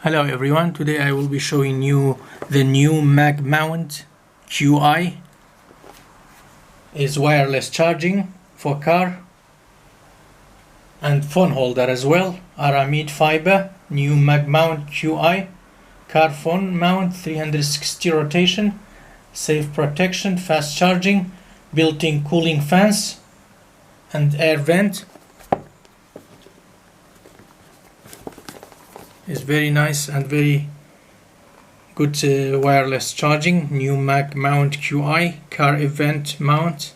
Hello everyone, today I will be showing you the new mag mount QI. Is wireless charging for car and phone holder as well. Aramid fiber, new mag mount QI, car phone mount, 360 rotation, safe protection, fast charging, built-in cooling fans and air vent. Is very nice and very good wireless charging. New mag mount QI car event mount.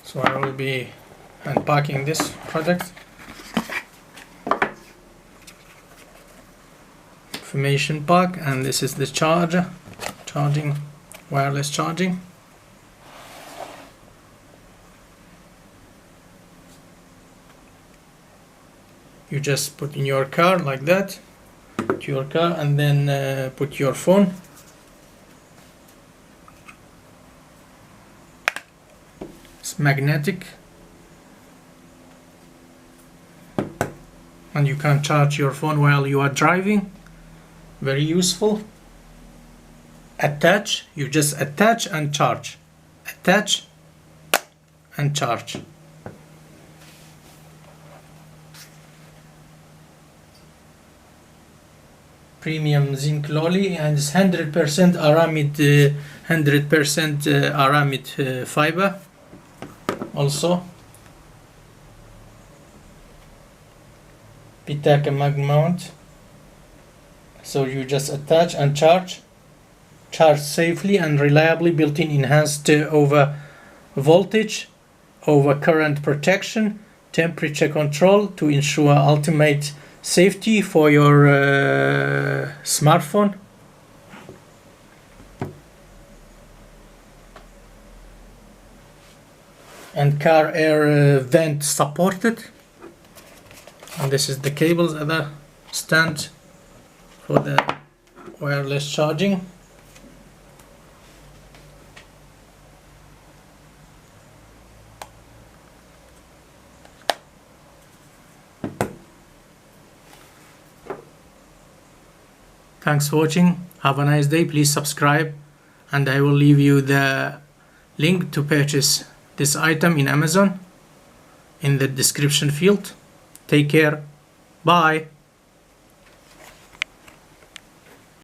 So I will be unpacking this product. Information pack, and this is the charger, wireless charging. You just put in your car like that, to your car, and then put your phone. It's magnetic, and you can charge your phone while you are driving. Very useful. Attach, you just attach and charge, attach and charge. Premium zinc lolly, and it's 100% aramid, 100% aramid fiber. Also PITAKA mag mount. So you just attach and charge safely and reliably. Built-in enhanced over voltage, over current protection, temperature control to ensure ultimate safety for your smartphone. And car air vent supported. And this is the cables at the stand for the wireless charging. Thanks for watching. Have a nice day. Please subscribe, and I will leave you the link to purchase this item in Amazon in the description field. Take care. Bye.